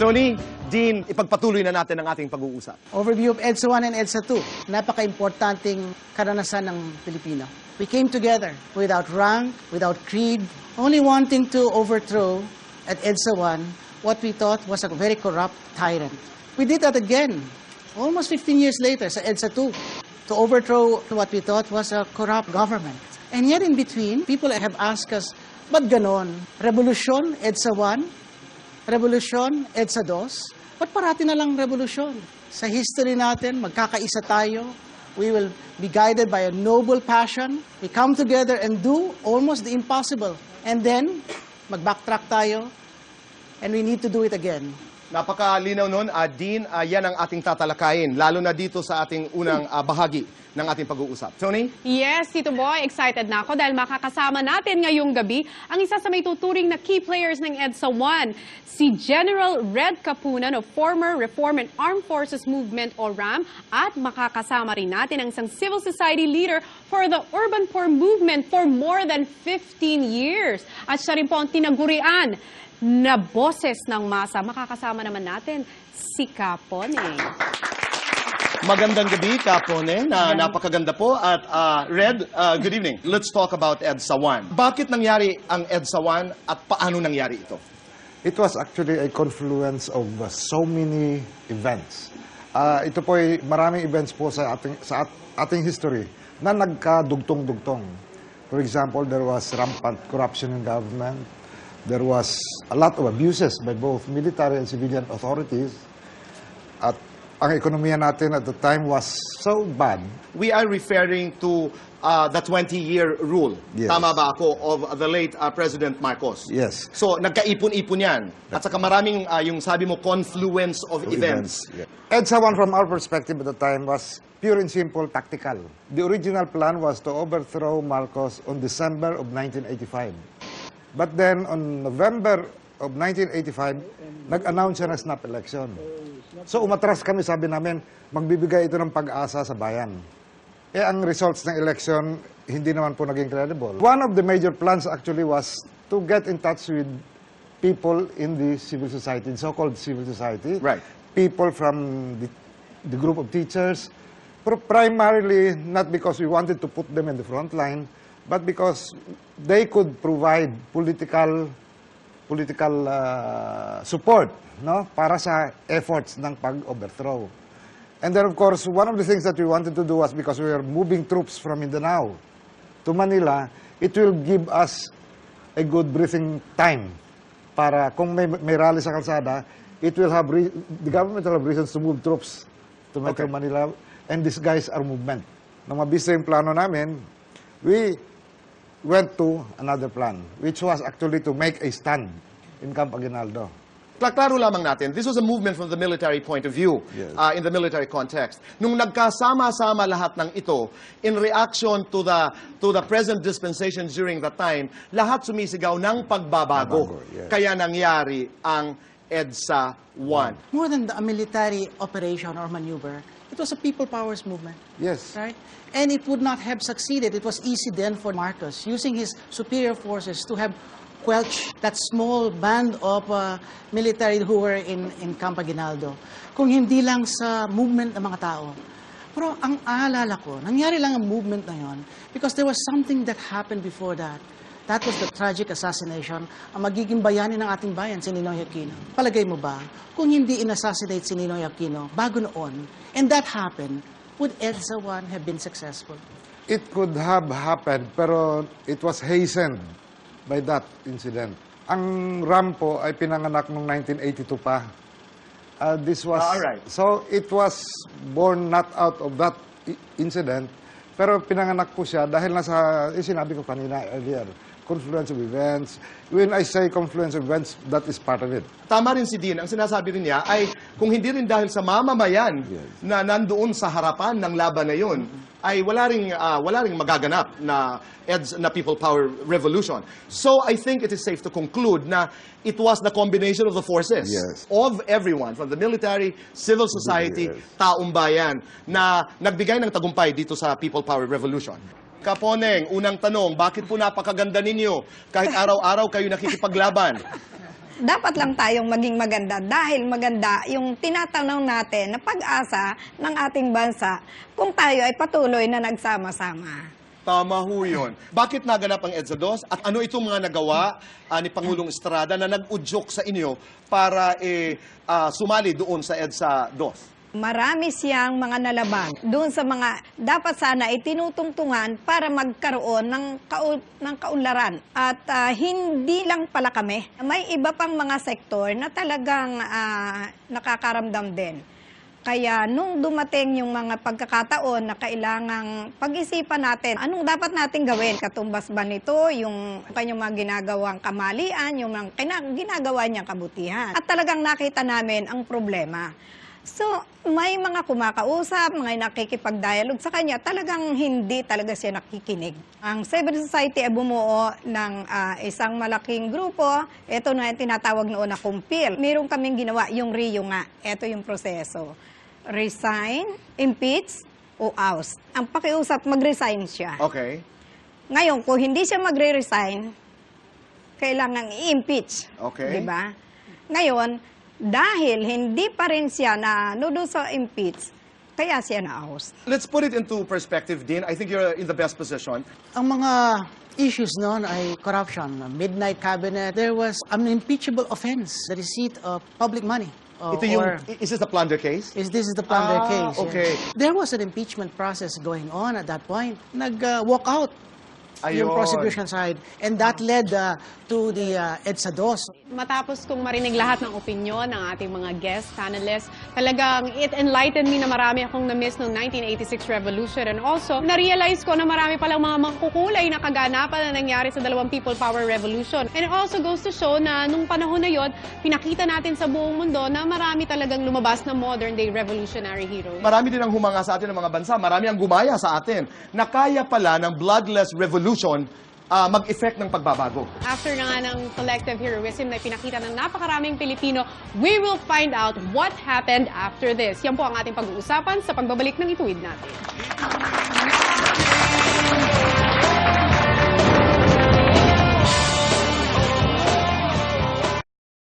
Tony, Dean, ipagpatuloy na natin ang ating pag-uusap. Overview of EDSA 1 and EDSA 2. Napaka-importanting karanasan ng Pilipino. We came together without rank, without creed, only wanting to overthrow at EDSA 1 what we thought was a very corrupt tyrant. We did that again, almost 15 years later sa EDSA 2, to overthrow what we thought was a corrupt government. And yet in between, people have asked us, ba't ganon? Revolusyon, EDSA 1, revolusyon, EDSA 2, ba't parati na lang revolusyon? Sa history natin, magkakaisa tayo. We will be guided by a noble passion. We come together and do almost the impossible. And then, mag-backtrack tayo, and we need to do it again. Napakalinaw nun, Dean, yan ang ating tatalakayin, lalo na dito sa ating unang bahagi ng ating pag-uusap. Tony? Yes, Tito Boy, excited na ako dahil makakasama natin ngayong gabi ang isa sa may tuturing na key players ng EDSA 1, si General Red Kapunan of former Reform and Armed Forces Movement o RAM, at makakasama rin natin ang isang civil society leader for the Urban Poor Movement for more than 15 years. At siya rin po ang tinagurian na boses ng masa. Makakasama naman natin si Kapone. Magandang gabi, Kapone, na napakaganda po. At Red, good evening. Let's talk about EDSA 1. Bakit nangyari ang EDSA 1 at paano nangyari ito? It was actually a confluence of so many events. Ito po ay maraming events po sa ating history na nagkadugtong-dugtong. For example, there was rampant corruption in government. There was a lot of abuses by both military and civilian authorities. At ang ekonomiya natin at the time was so bad. We are referring to the 20-year rule. Yes. Tama ba ako? Of the late President Marcos. Yes. So, nagkaipon-ipon yan. At saka maraming, yung sabi mo, confluence of events. Yeah. EDSA 1 from our perspective at the time was pure and simple tactical. The original plan was to overthrow Marcos on December of 1985. But then, on November of 1985, nag-announce siya ng snap election. So, umatras kami, sabi namin, magbibigay ito ng pag-asa sa bayan. Eh, ang results ng election, hindi naman po naging credible. One of the major plans actually was to get in touch with people in the civil society, so-called civil society. Right. People from the group of teachers, primarily not because we wanted to put them in the front line, but because they could provide political support, no, para sa efforts ng pag-overthrow. And then, of course, one of the things that we wanted to do was because we were moving troops from Mindanao to Manila, it will give us a good breathing time para kung may rally sa kalsada, it will have the government will have reasons to move troops to Metro Manila and disguise our movement. Nang mabisa yung plano namin, we went to another plan, which was actually to make a stand in Camp Aguinaldo. Klaro lamang natin, this was a movement from the military point of view, Yes. In the military context. Nung nagkasama-sama lahat ng ito, in reaction to the present dispensation during that time, lahat sumisigaw ng pagbabago. Yes. Kaya nangyari ang EDSA 1. More than a military operation or maneuver, it was a people powers movement. Yes. Right? And it would not have succeeded. It was easy then for Marcos, using his superior forces, to have quelched that small band of military who were in Camp Aguinaldo. Kung hindi lang sa movement ng mga tao. Pero ang aalala ko, nangyari lang ang movement na yon because there was something that happened before that. That was the tragic assassination, ang magiging bayani ng ating bayan, si Ninoy Aquino. Palagay mo ba, kung hindi in-assassinate si Ninoy Aquino bago noon, and that happened, would EDSA 1 have been successful? It could have happened, pero it was hastened by that incident. Ang RAM po ay pinanganak noong 1982 pa. This was alright. So it was born not out of that incident, pero pinanganak po siya dahil nasa sinabi ko kanina earlier, confluence of events. When I say confluence of events, that is part of it. Tama rin si Dean, ang sinasabi rin niya ay kung hindi rin dahil sa mamamayan na nandoon sa harapan ng laban na yun, ay wala ring magaganap na people power revolution. So I think it is safe to conclude na it was the combination of the forces of everyone, from the military, civil society, taong bayan, na nagbigay ng tagumpay dito sa people power revolution. Kaponeng, unang tanong, bakit po napakaganda ninyo kahit araw-araw kayo nakikipaglaban? dapat lang tayong maging maganda dahil maganda yung tinatanaw natin na pag-asa ng ating bansa kung tayo ay patuloy na nagsama-sama. Tama ho yun. Bakit naganap ang EDSA 2? At ano itong mga nagawa ni Pangulong Estrada na nag-udyok sa inyo para sumali doon sa EDSA 2? Marami siyang mga nalabag doon sa mga dapat sana itinutungtungan para magkaroon ng kaunlaran. At hindi lang pala kami. May iba pang mga sektor na talagang nakakaramdam din. Kaya nung dumating yung mga pagkakataon na kailangang pag-isipan natin, anong dapat natin gawin? Katumbas ba nito yung kanyang mga ginagawang kamalian, yung mga ginagawa niyang kabutihan. At talagang nakita namin ang problema. So, may mga kumakausap, mga nakikipag-dialogue sa kanya, talagang hindi talaga siya nakikinig. Ang Civil Society ay bumuo ng isang malaking grupo. Ito na yung tinatawag noon na kumpil. Meron kaming ginawa, yung RIO nga. Ito yung proseso. Resign, impeach, o oust. Ang pakiusap, mag-resign siya. Okay. Ngayon, kung hindi siya magre-resign, kailangan i-impeach. Okay. Diba? Ngayon, dahil hindi pa rin siya na nudo sa impeach, kaya siya na-oust. Let's put it into perspective, Dean. I think you're in the best position. Ang mga issues noon ay corruption, midnight cabinet. There was an impeachable offense, the receipt of public money. Ito yung, is this the plunder case? This is the plunder case. yeah. okay. There was an impeachment process going on at that point. Nag-walk out yung Ayun. prosecution side. And that led to the EDSA 2. Matapos kong marinig lahat ng opinyon ng ating mga guest panelists, talagang it enlightened me na marami akong na-miss noong 1986 Revolution. And also, na-realize ko na marami palang mga makukulay na kaganapan na nangyari sa dalawang People Power Revolution. And it also goes to show na nung panahon na yon, pinakita natin sa buong mundo na marami talagang lumabas na modern-day revolutionary heroes. Marami din ang humanga sa atin ng mga bansa. Marami ang gumaya sa atin na kaya pala ng bloodless revolution mag-effect ng pagbabago. After nga ng collective heroism na pinakita ng napakaraming Pilipino, we will find out what happened after this. Yan po ang ating pag-uusapan sa pagbabalik ng Ituwid natin.